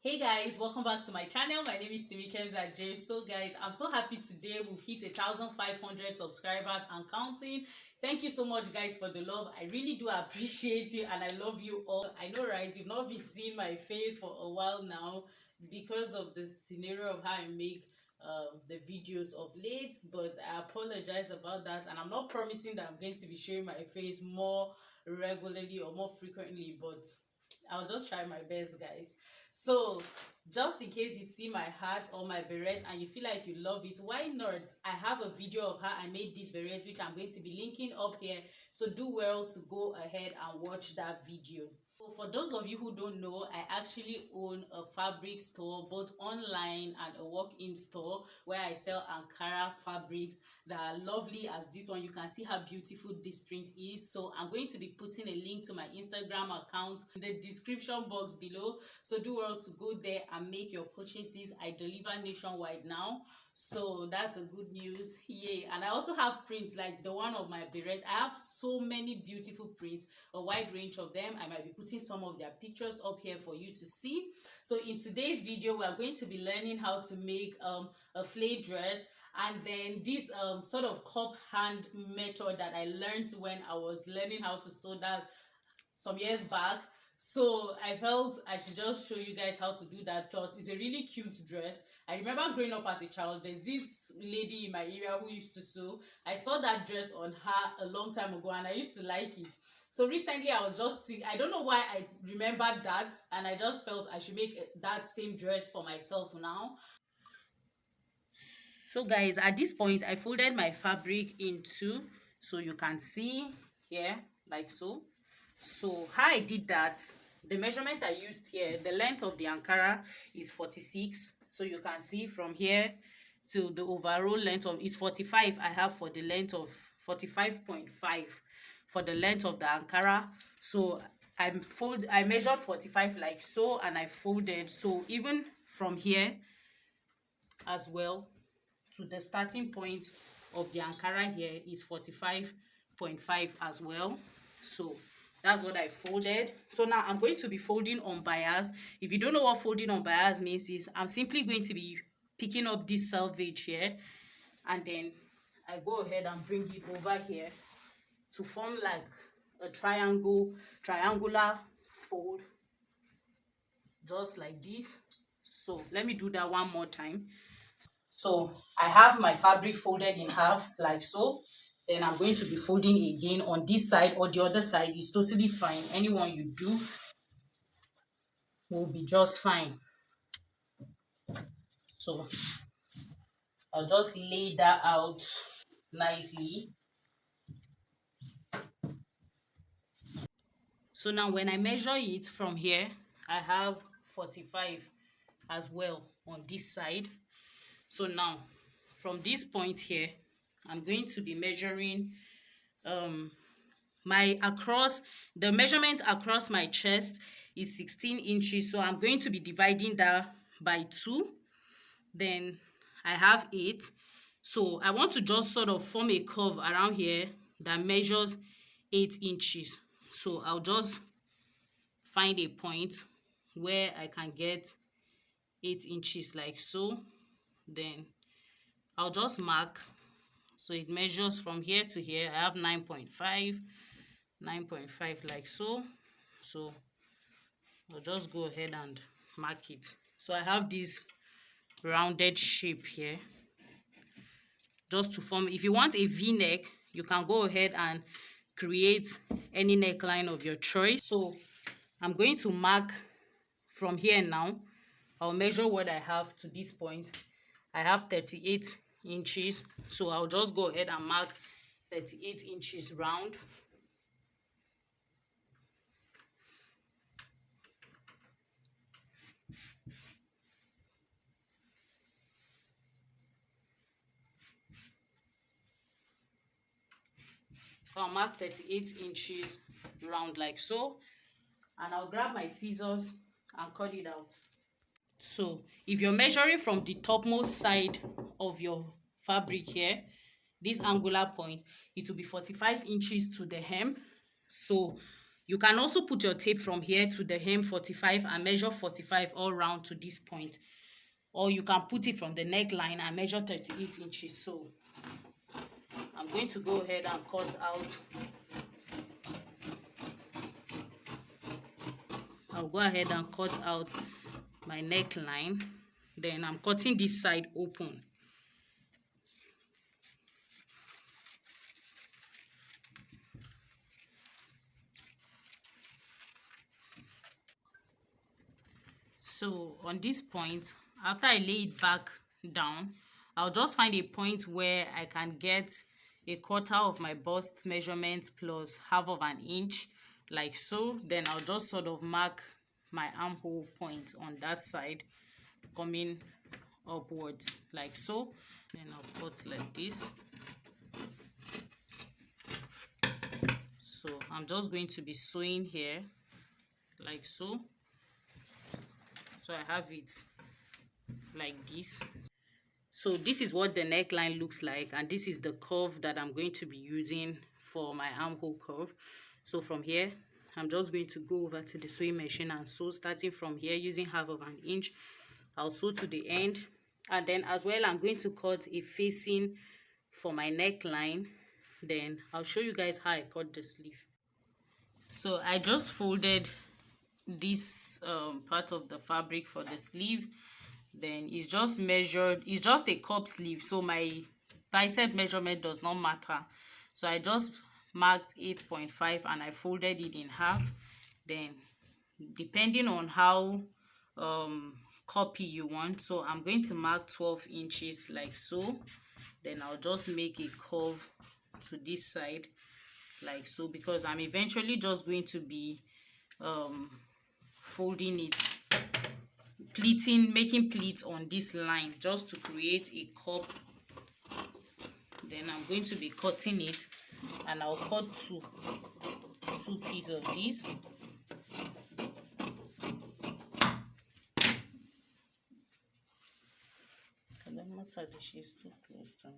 Hey guys, welcome back to my channel. My name is Timmy Kemza James. So guys, I'm so happy today we've hit 1,500 subscribers and counting. Thank you so much guys for the love. I really do appreciate you and I love you all. I know, right? You've not been seeing my face for a while now because of the scenario of how I make the videos of late, but I apologize about that, and I'm not promising that I'm going to be showing my face more regularly or more frequently, but I'll just try my best, guys. So, just in case you see my hat or my beret and you feel like you love it, why not? I have a video of how I made this beret, which I'm going to be linking up here. So, do well to go ahead and watch that video. So for those of you who don't know, I actually own a fabric store, both online and a walk-in store, where I sell Ankara fabrics that are lovely as this one. You can see how beautiful this print is. So I'm going to be putting a link to my Instagram account in the description box below. So do well to go there and make your purchases. I deliver nationwide now, so that's a good news. Yay. And I also have prints like the one of my beret. I have so many beautiful prints, a wide range of them. I might be putting some of their pictures up here for you to see. So in today's video, we are going to be learning how to make a flay dress, and then this sort of cup hand method that I learned when I was learning how to sew, that some years back. So I felt I should just show you guys how to do that. Plus, it's a really cute dress. I remember growing up as a child, there's this lady in my area who used to sew. I saw that dress on her a long time ago and I used to like it. So recently I was just I don't know why I remembered that, and I just felt I should make that same dress for myself now. So guys, at this point I folded my fabric in two, so you can see here, like so. So how I did that, the measurement I used here, the length of the Ankara is 46. So you can see from here to the overall length of is 45. I have for the length of 45.5 for the length of the Ankara. So I measured 45 like so, and I folded. So even from here as well to the starting point of the Ankara here is 45.5 as well. So that's what I folded. So now I'm going to be folding on bias. If you don't know what folding on bias means, is I'm simply going to be picking up this selvage here, and then I go ahead and bring it over here to form like a triangular fold, just like this. So let me do that one more time. So I have my fabric folded in half like so. Then I'm going to be folding again on this side or the other side. Is totally fine. Anyone you do will be just fine. So I'll just lay that out nicely. So now when I measure it from here, I have 45 as well on this side. So now from this point here, I'm going to be measuring the measurement across my chest is 16 inches. So I'm going to be dividing that by 2. Then I have 8. So I want to just sort of form a curve around here that measures 8 inches. So I'll just find a point where I can get 8 inches like so. Then I'll just mark. So it measures from here to here. I have 9.5 like so. So I'll just go ahead and mark it. So I have this rounded shape here, just to form. If you want a v-neck, you can go ahead and create any neckline of your choice. So I'm going to mark from here now. I'll measure what I have to this point. I have 38 inches, so I'll just go ahead and mark 38 inches round. So I'll mark 38 inches round like so, and I'll grab my scissors and cut it out. So if you're measuring from the topmost side of your fabric here, this angular point, it will be 45 inches to the hem. So You can also put your tape from here to the hem 45 and measure 45 all round to this point, or you can put it from the neckline and measure 38 inches. So I'm going to go ahead and cut out. I'll go ahead and cut out my neckline. Then I'm cutting this side open. So on this point, after I lay it back down, I'll just find a point where I can get a quarter of my bust measurement plus half of an inch, like so. Then I'll just sort of mark my armhole point on that side, coming upwards like so. Then I'll cut like this. So I'm just going to be sewing here like so. So I have it like this. So this is what the neckline looks like, and this is the curve that I'm going to be using for my armhole curve. So from here, I'm just going to go over to the sewing machine and sew, starting from here using half of an inch. I'll sew to the end, and then as well I'm going to cut a facing for my neckline. Then I'll show you guys how I cut the sleeve. So I just folded this part of the fabric for the sleeve. Then it's just measured, it's just a cup sleeve, so my bicep measurement does not matter. So I just marked 8.5 and I folded it in half. Then depending on how copy you want, so I'm going to mark 12 inches like so. Then I'll just make a curve to this side like so, because I'm eventually just going to be folding it, pleating, making pleats on this line just to create a cup. Then I'm going to be cutting it, and I'll cut two pieces of this. And then massage, she's too close to me.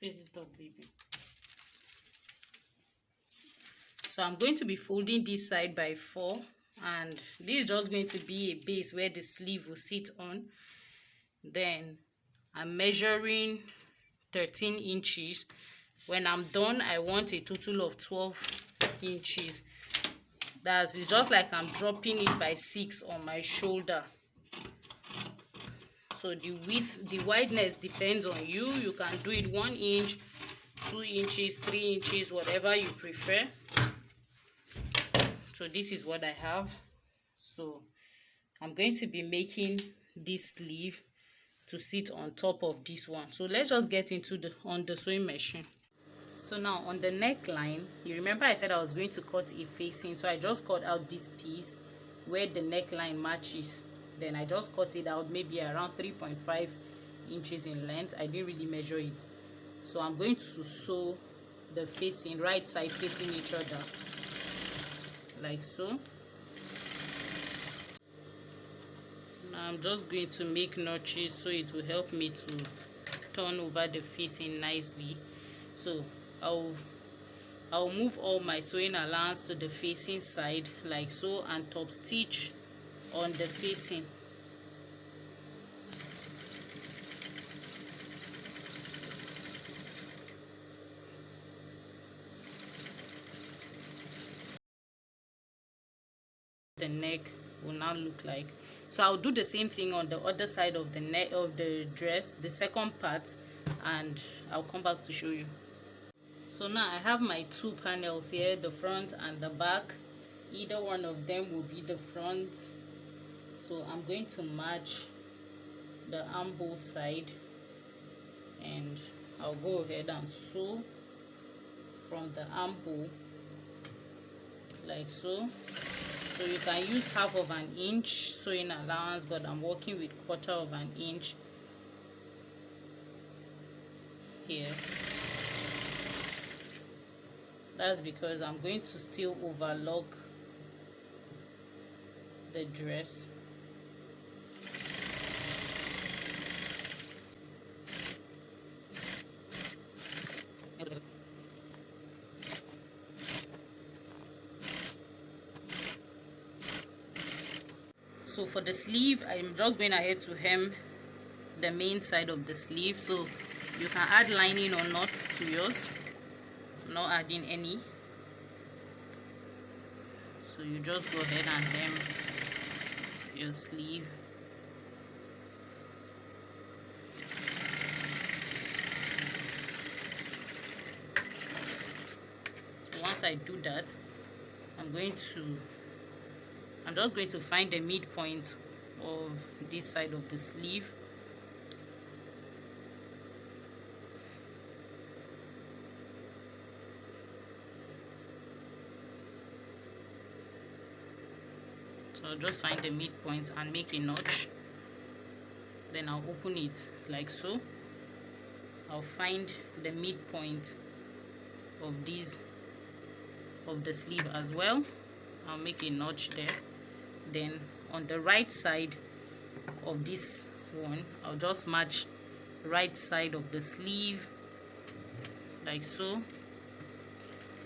Raise it up, baby. So I'm going to be folding this side by 4, and this is just going to be a base where the sleeve will sit on. Then I'm measuring 13 inches. When I'm done, I want a total of 12 inches. It's just like I'm dropping it by 6 on my shoulder. So the width, the wideness depends on you. You can do it 1 inch, 2 inches, 3 inches, whatever you prefer. So this is what I have. So I'm going to be making this sleeve to sit on top of this one. So let's just get into on the sewing machine. So now on the neckline, you remember I said I was going to cut a facing, so I just cut out this piece where the neckline matches. Then I just cut it out maybe around 3.5 inches in length. I didn't really measure it. So I'm going to sew the facing, right side facing each other like so. Now I'm just going to make notches so it will help me to turn over the facing nicely. So I'll move all my sewing allowance to the facing side like so, and top stitch on the facing. the neck will now look like. So I'll do the same thing on the other side of the neck of the dress, the second part, and I'll come back to show you. So now I have my two panels here, the front and the back. Either one of them will be the front. So I'm going to match the armhole side, and I'll go ahead and sew from the armhole like so. So you can use half of an inch sewing allowance, but I'm working with quarter of an inch here. That's because I'm going to still overlock the dress. So for the sleeve, I'm just going ahead to hem the main side of the sleeve. So you can add lining or knots to yours. I'm not adding any. So you just go ahead and hem your sleeve. So once I do that, I'm just going to find the midpoint of this side of the sleeve. So I'll just find the midpoint and make a notch. Then I'll open it like so. I'll find the midpoint of the sleeve as well. I'll make a notch there. Then on the right side of this one, I'll just match right side of the sleeve like so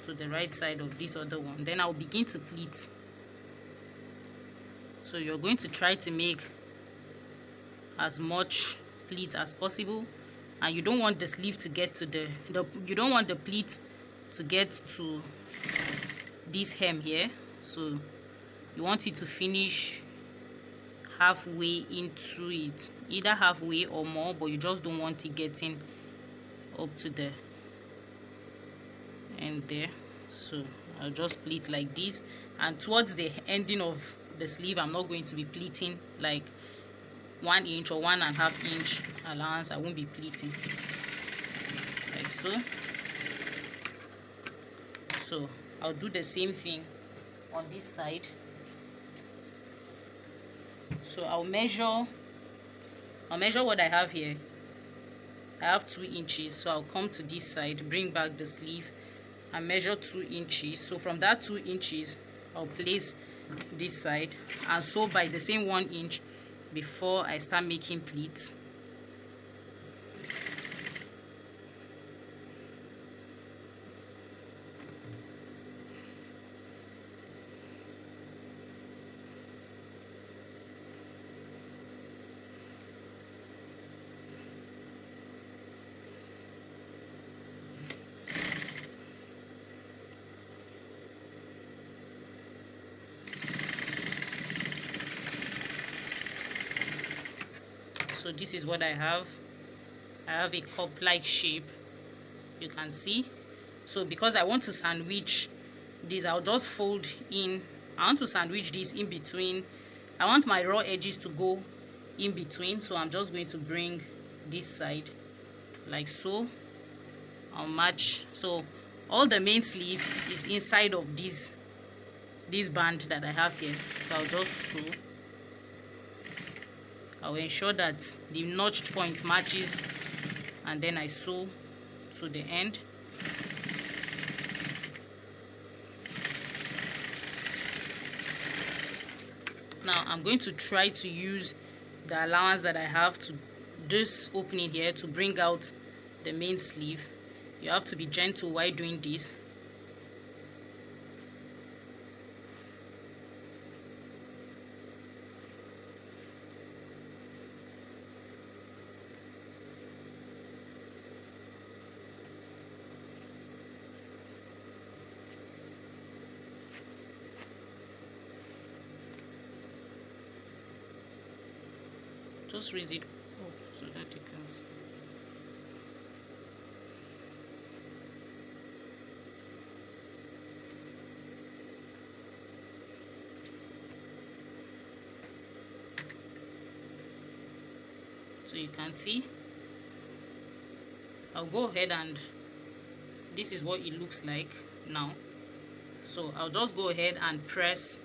to the right side of this other one. Then I'll begin to pleat. So you're going to try to make as much pleat as possible, and you don't want the sleeve to get to you don't want the pleat to get to this hem here. So you want it to finish halfway into it, either halfway or more, but you just don't want it getting up to the end there. So I'll just pleat like this, and towards the ending of the sleeve, I'm not going to be pleating like 1 inch or 1.5 inch allowance. I won't be pleating like so. So I'll do the same thing on this side. So I'll measure what I have here. I have 2 inches, so I'll come to this side, bring back the sleeve and measure 2 inches. So from that 2 inches, I'll place this side and sew by the same 1 inch before I start making pleats. So this is what I have. I have a cup-like shape, you can see. So because I want to sandwich this, I'll just fold in. I want to sandwich this in between. I want my raw edges to go in between, so I'm just going to bring this side like so. I'll match. So all the main sleeve is inside of this band that I have here. So I'll just sew. I'll ensure that the notched point matches, and then I sew to the end. Now I'm going to try to use the allowance that I have to this opening here to bring out the main sleeve. You have to be gentle while doing this. Just raise it up so that you can see. So you can see, I'll go ahead and this is what it looks like now. So I'll just go ahead and press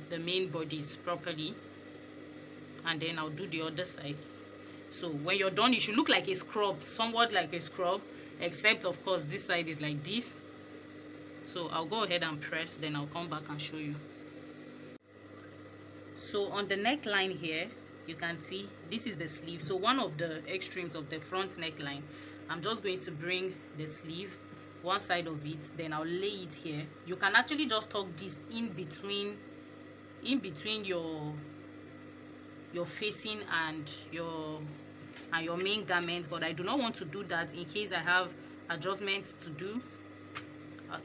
the main bodies properly, and then I'll do the other side. So when you're done, it should look like a scrub, somewhat like a scrub, except of course this side is like this. So I'll go ahead and press, then I'll come back and show you. So on the neckline here, you can see this is the sleeve. So one of the extremes of the front neckline, I'm just going to bring the sleeve, one side of it, then I'll lay it here. You can actually just tuck this in between your facing and your main garment, but I do not want to do that in case I have adjustments to do.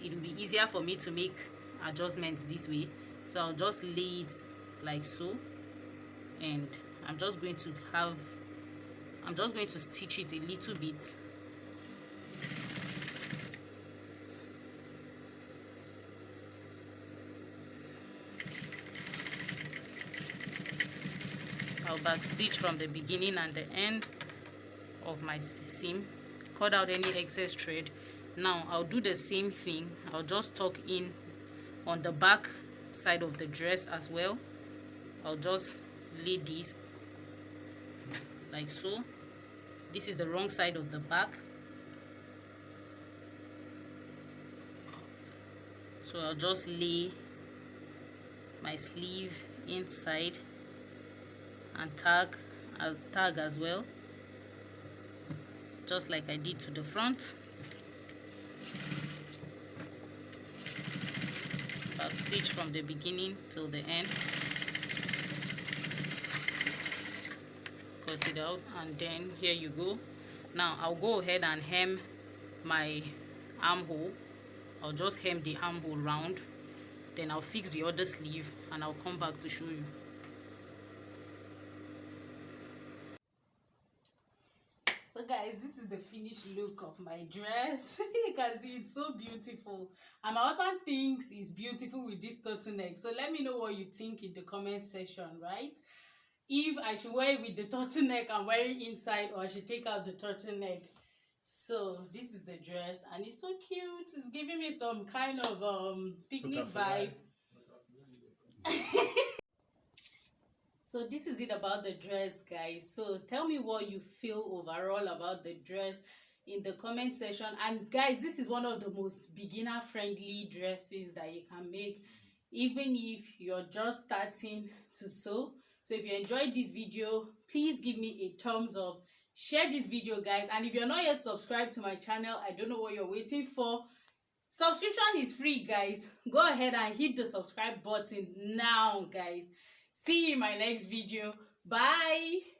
It will be easier for me to make adjustments this way. So I'll just lay it like so, and I'm just going to stitch it a little bit. I'll back stitch from the beginning and the end of my seam, cut out any excess thread. Now I'll do the same thing. I'll just tuck in on the back side of the dress as well. I'll just lay this like so. This is the wrong side of the back, so I'll just lay my sleeve inside and tag as well, just like I did to the front. Back stitch from the beginning till the end, cut it out, and then here you go. Now I'll go ahead and hem my armhole. I'll just hem the armhole round, then I'll fix the other sleeve and I'll come back to show you. So guys, this is the finished look of my dress. You can see it's so beautiful, and my husband thinks it's beautiful with this turtleneck. So let me know what you think in the comment section, right? If I should wear it with the turtleneck and wear it inside, or I should take out the turtleneck. So this is the dress, and it's so cute. It's giving me some kind of picnic vibe. So this is it about the dress, guys. So tell me what you feel overall about the dress in the comment section. And guys, this is one of the most beginner friendly dresses that you can make, even if you're just starting to sew. So if you enjoyed this video, please give me a thumbs up, share this video, guys. And if you're not yet subscribed to my channel, I don't know what you're waiting for. Subscription is free, guys. Go ahead and hit the subscribe button now, guys. See you in my next video. Bye.